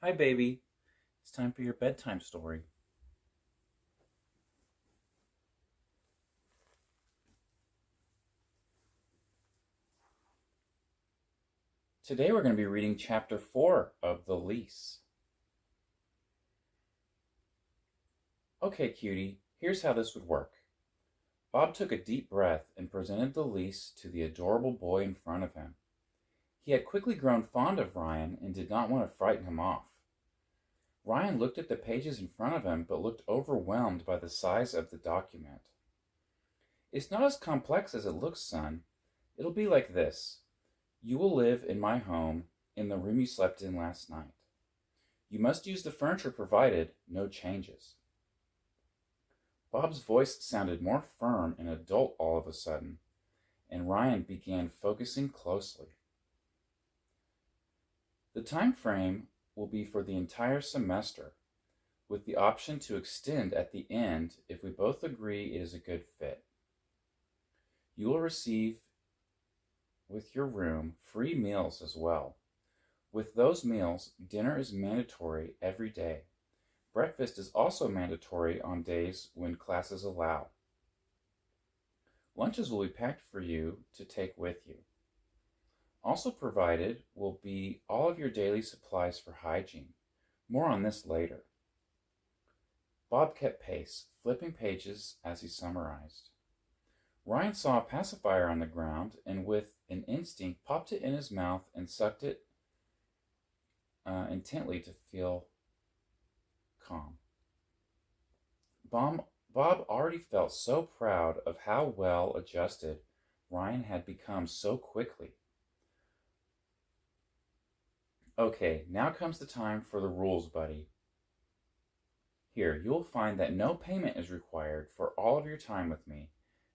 Hi, baby. It's time for your bedtime story. Today we're going to be reading chapter 4 of The Lease. Okay, cutie, here's how this would work. Bob took a deep breath and presented the lease to the adorable boy in front of him. He had quickly grown fond of Ryan and did not want to frighten him off. Ryan looked at the pages in front of him but looked overwhelmed by the size of the document. It's not as complex as it looks, son. It'll be like this. You will live in my home in the room you slept in last night. You must use the furniture provided, no changes. Bob's voice sounded more firm and adult all of a sudden, and Ryan began focusing closely. The time frame will be for the entire semester, with the option to extend at the end if we both agree it is a good fit. You will receive with your room free meals as well. With those meals, dinner is mandatory every day. Breakfast is also mandatory on days when classes allow. Lunches will be packed for you to take with you. Also provided will be all of your daily supplies for hygiene. More on this later. Bob kept pace, flipping pages as he summarized. Ryan saw a pacifier on the ground and with an instinct popped it in his mouth and sucked it intently to feel calm. Bob already felt so proud of how well adjusted Ryan had become so quickly. Okay, now comes the time for the rules, buddy. Here, you'll find that no payment is required for all of your time with me.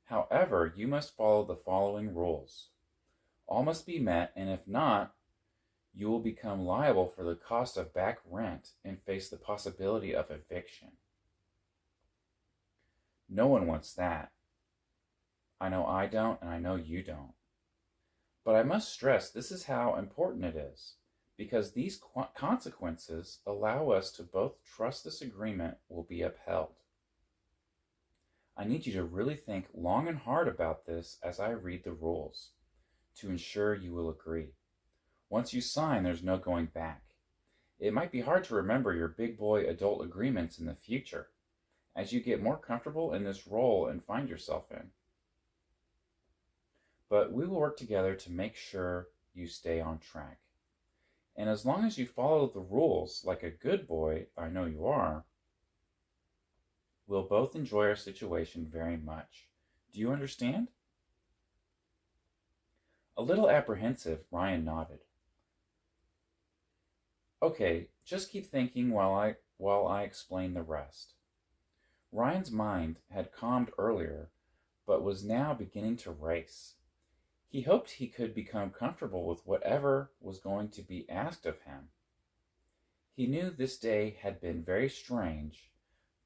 However, you must follow the following rules. All must be met, and if not, you will become liable for the cost of back rent and face the possibility of eviction. No one wants that. I know I don't, and I know you don't. But I must stress this is how important it is, because these consequences allow us to both trust this agreement will be upheld. I need you to really think long and hard about this as I read the rules, to ensure you will agree. Once you sign, there's no going back. It might be hard to remember your big boy adult agreements in the future, as you get more comfortable in this role and find yourself in. But we will work together to make sure you stay on track. And as long as you follow the rules like a good boy, I know you are, we'll both enjoy our situation very much. Do you understand? A little apprehensive, Ryan nodded. Okay, just keep thinking while I explain the rest. Ryan's mind had calmed earlier, but was now beginning to race. He hoped he could become comfortable with whatever was going to be asked of him. He knew this day had been very strange,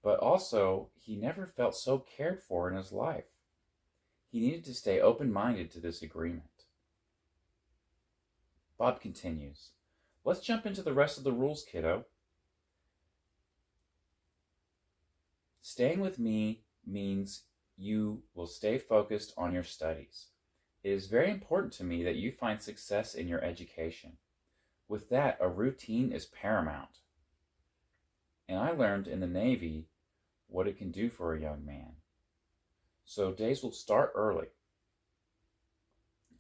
but also he never felt so cared for in his life. He needed to stay open-minded to this agreement. Bob continues. Let's jump into the rest of the rules, kiddo. Staying with me means you will stay focused on your studies. It is very important to me that you find success in your education. With that, a routine is paramount. And I learned in the Navy what it can do for a young man. So days will start early.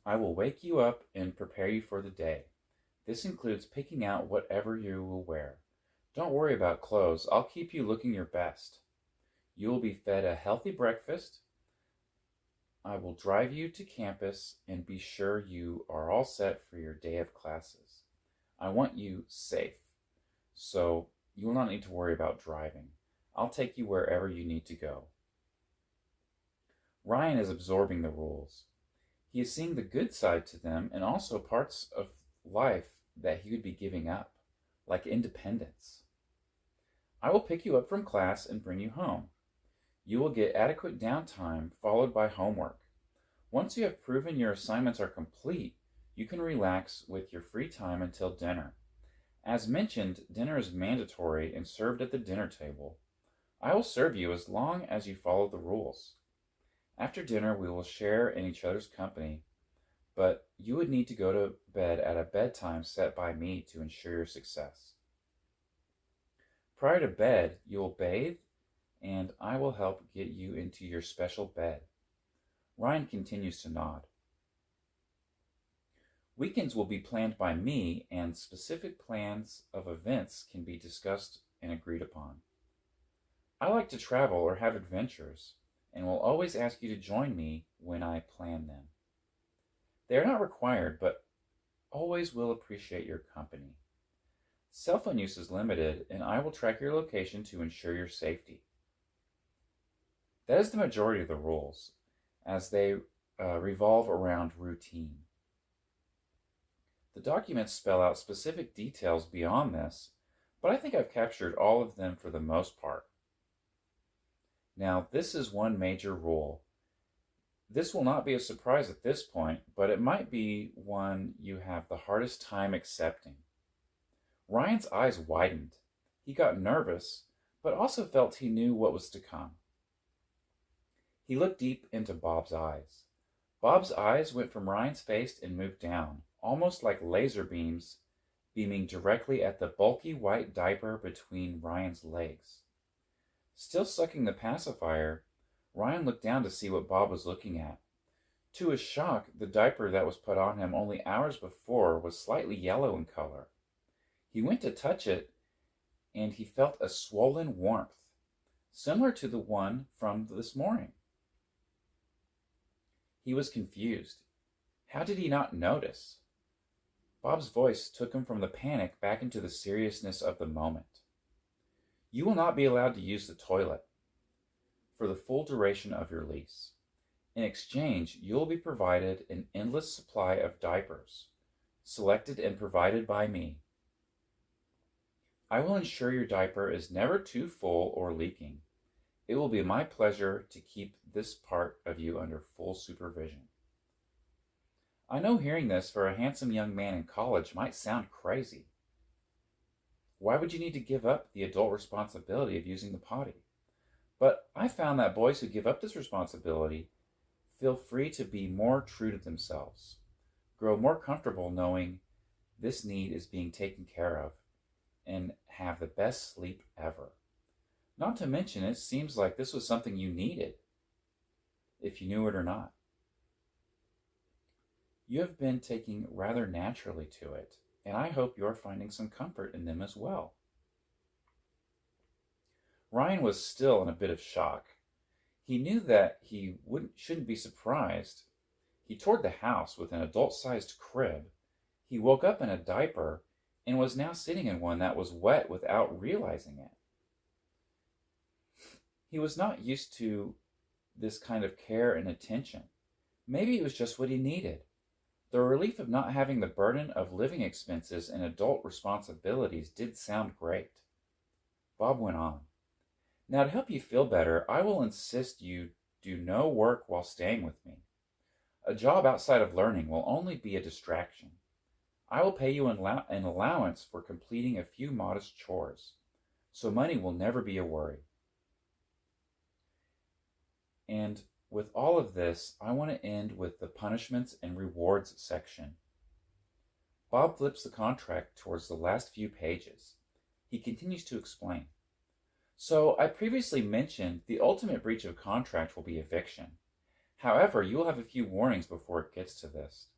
I will wake you up and prepare you for the day. This includes picking out whatever you will wear. Don't worry about clothes. I'll keep you looking your best. You will be fed a healthy breakfast. I will drive you to campus and be sure you are all set for your day of classes. I want you safe, so you will not need to worry about driving. I'll take you wherever you need to go. Ryan is absorbing the rules. He is seeing the good side to them and also parts of life that he would be giving up, like independence. I will pick you up from class and bring you home. You will get adequate downtime followed by homework. Once you have proven your assignments are complete, you can relax with your free time until dinner. As mentioned, dinner is mandatory and served at the dinner table. I will serve you as long as you follow the rules. After dinner, we will share in each other's company, but you would need to go to bed at a bedtime set by me to ensure your success. Prior to bed, you will bathe, and I will help get you into your special bed. Ryan continues to nod. Weekends will be planned by me, and specific plans of events can be discussed and agreed upon. I like to travel or have adventures, and will always ask you to join me when I plan them. They are not required, but always will appreciate your company. Cell phone use is limited, and I will track your location to ensure your safety. That is the majority of the rules, as they revolve around routine. The documents spell out specific details beyond this, but I think I've captured all of them for the most part. Now, this is one major rule. This will not be a surprise at this point, but it might be one you have the hardest time accepting. Ryan's eyes widened. He got nervous, but also felt he knew what was to come. He looked deep into Bob's eyes. Bob's eyes went from Ryan's face and moved down, almost like laser beams beaming directly at the bulky white diaper between Ryan's legs. Still sucking the pacifier, Ryan looked down to see what Bob was looking at. To his shock, the diaper that was put on him only hours before was slightly yellow in color. He went to touch it, and he felt a swollen warmth, similar to the one from this morning. He was confused. How did he not notice? Bob's voice took him from the panic back into the seriousness of the moment. You will not be allowed to use the toilet for the full duration of your lease. In exchange, you will be provided an endless supply of diapers, selected and provided by me. I will ensure your diaper is never too full or leaking. It will be my pleasure to keep this part of you under full supervision. I know hearing this for a handsome young man in college might sound crazy. Why would you need to give up the adult responsibility of using the potty? But I found that boys who give up this responsibility feel free to be more true to themselves, grow more comfortable knowing this need is being taken care of, and have the best sleep ever. Not to mention, it seems like this was something you needed, if you knew it or not. You have been taking rather naturally to it, and I hope you're finding some comfort in them as well. Ryan was still in a bit of shock. He knew that he shouldn't be surprised. He toured the house with an adult-sized crib. He woke up in a diaper and was now sitting in one that was wet without realizing it. He was not used to this kind of care and attention. Maybe it was just what he needed. The relief of not having the burden of living expenses and adult responsibilities did sound great. Bob went on. Now, to help you feel better, I will insist you do no work while staying with me. A job outside of learning will only be a distraction. I will pay you an allowance for completing a few modest chores, so money will never be a worry. And with all of this, I want to end with the punishments and rewards section. Bob flips the contract towards the last few pages. He continues to explain. So, I previously mentioned the ultimate breach of contract will be eviction. However, you will have a few warnings before it gets to this.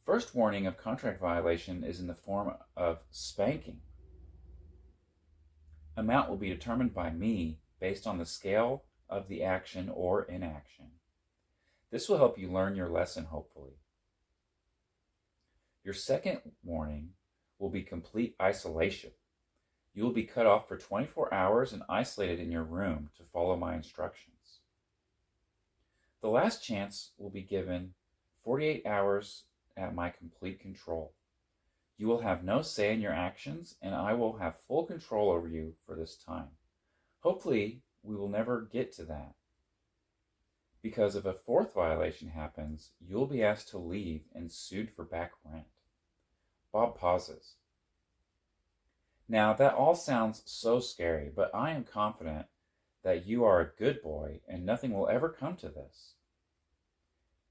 First warning of contract violation is in the form of spanking. Amount will be determined by me based on the scale of the action or inaction. This will help you learn your lesson, hopefully. Your second warning will be complete isolation. You will be cut off for 24 hours and isolated in your room to follow my instructions. The last chance will be given 48 hours at my complete control. You will have no say in your actions, and I will have full control over you for this time. Hopefully, we will never get to that. Because if a fourth violation happens, you'll be asked to leave and sued for back rent. Bob pauses. Now, that all sounds so scary, but I am confident that you are a good boy and nothing will ever come to this.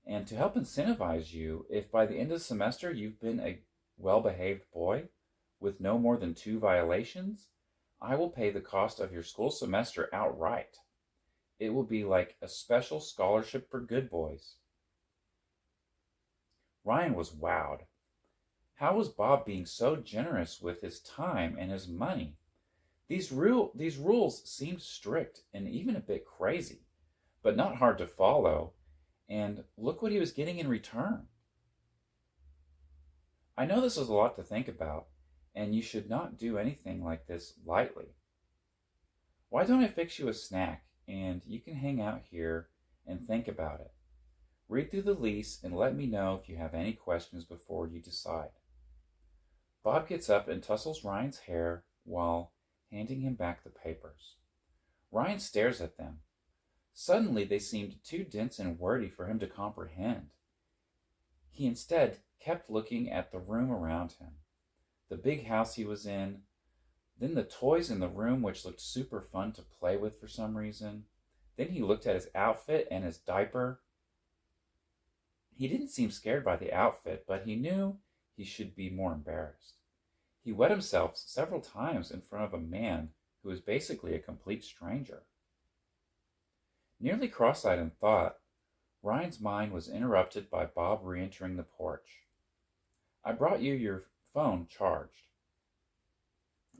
And to help incentivize you, if by the end of the semester you've been a well-behaved boy with no more than 2 violations, I will pay the cost of your school semester outright. It will be like a special scholarship for good boys. Ryan was wowed. How was Bob being so generous with his time and his money? These rules seemed strict and even a bit crazy, but not hard to follow. And look what he was getting in return. I know this is a lot to think about, and you should not do anything like this lightly. Why don't I fix you a snack, and you can hang out here and think about it. Read through the lease and let me know if you have any questions before you decide. Bob gets up and tussles Ryan's hair while handing him back the papers. Ryan stares at them. Suddenly they seemed too dense and wordy for him to comprehend. He instead kept looking at the room around him, the big house he was in, then the toys in the room which looked super fun to play with for some reason. Then he looked at his outfit and his diaper. He didn't seem scared by the outfit, but he knew he should be more embarrassed. He wet himself several times in front of a man who was basically a complete stranger. Nearly cross-eyed in thought, Ryan's mind was interrupted by Bob re-entering the porch. I brought you your phone charged,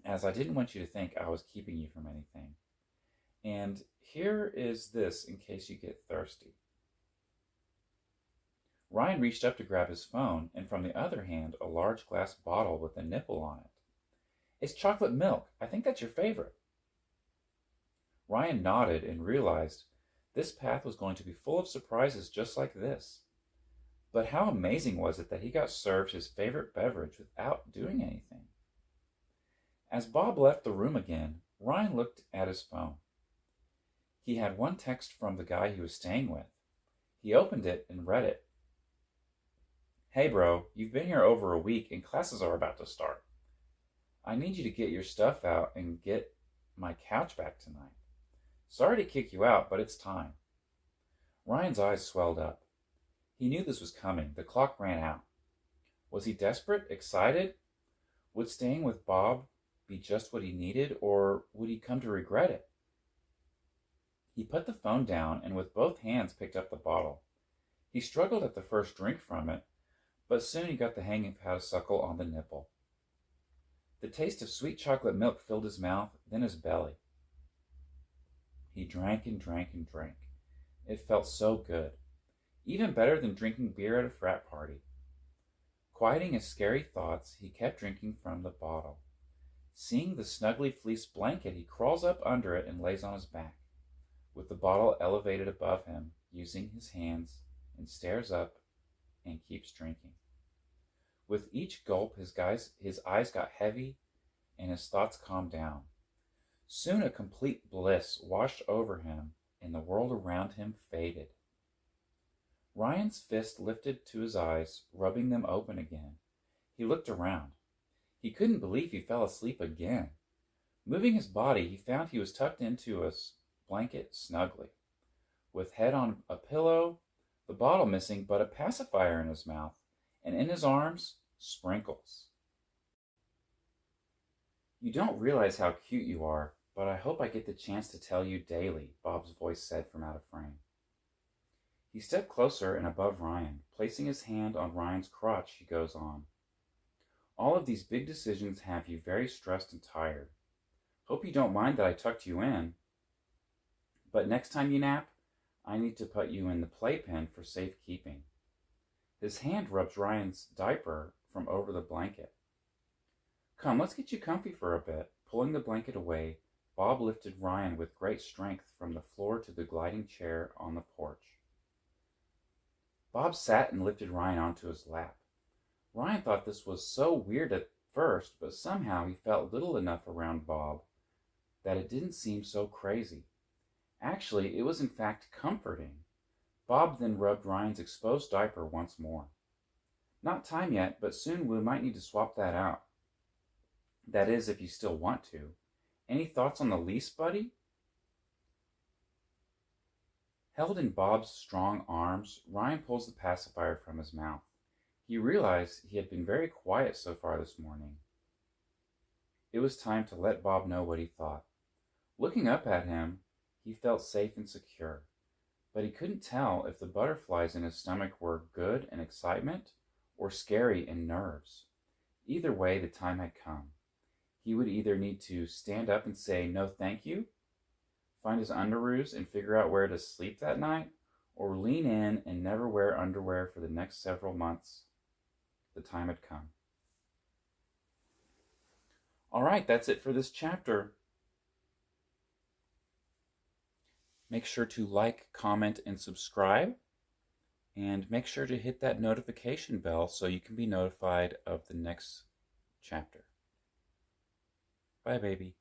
as I didn't want you to think I was keeping you from anything. And here is this in case you get thirsty. Ryan reached up to grab his phone, and from the other hand, a large glass bottle with a nipple on it. It's chocolate milk. I think that's your favorite. Ryan nodded and realized this path was going to be full of surprises just like this. But how amazing was it that he got served his favorite beverage without doing anything? As Bob left the room again, Ryan looked at his phone. He had one text from the guy he was staying with. He opened it and read it. Hey bro, you've been here over a week and classes are about to start. I need you to get your stuff out and get my couch back tonight. Sorry to kick you out, but it's time. Ryan's eyes swelled up. He knew this was coming. The clock ran out. Was he desperate? Excited? Would staying with Bob be just what he needed, or would he come to regret it? He put the phone down and with both hands picked up the bottle. He struggled at the first drink from it, but soon he got the hang of how to suckle on the nipple. The taste of sweet chocolate milk filled his mouth, then his belly. He drank and drank and drank. It felt so good. Even better than drinking beer at a frat party. Quieting his scary thoughts, he kept drinking from the bottle. Seeing the snugly fleeced blanket, he crawls up under it and lays on his back, with the bottle elevated above him, using his hands, and stares up and keeps drinking. With each gulp, his eyes got heavy and his thoughts calmed down. Soon a complete bliss washed over him and the world around him faded. Ryan's fist lifted to his eyes, rubbing them open again. He looked around. He couldn't believe he fell asleep again. Moving his body, he found he was tucked into a blanket snugly, with head on a pillow, the bottle missing, but a pacifier in his mouth, and in his arms, Sprinkles. You don't realize how cute you are, but I hope I get the chance to tell you daily, Bob's voice said from out of frame. He stepped closer and above Ryan, placing his hand on Ryan's crotch. He goes on. All of these big decisions have you very stressed and tired. Hope you don't mind that I tucked you in. But next time you nap, I need to put you in the playpen for safekeeping. His hand rubs Ryan's diaper from over the blanket. Come, let's get you comfy for a bit. Pulling the blanket away, Bob lifted Ryan with great strength from the floor to the gliding chair on the porch. Bob sat and lifted Ryan onto his lap. Ryan thought this was so weird at first, but somehow he felt little enough around Bob that it didn't seem so crazy. Actually, it was in fact comforting. Bob then rubbed Ryan's exposed diaper once more. Not time yet, but soon we might need to swap that out. That is, if you still want to. Any thoughts on the lease, buddy? Held in Bob's strong arms, Ryan pulls the pacifier from his mouth. He realized he had been very quiet so far this morning. It was time to let Bob know what he thought. Looking up at him, he felt safe and secure, but he couldn't tell if the butterflies in his stomach were good in excitement or scary in nerves. Either way, the time had come. He would either need to stand up and say no thank you, find his underoos and figure out where to sleep that night, or lean in and never wear underwear for the next several months. The time had come. All right, that's it for this chapter. Make sure to like, comment, and subscribe. And make sure to hit that notification bell so you can be notified of the next chapter. Bye, baby.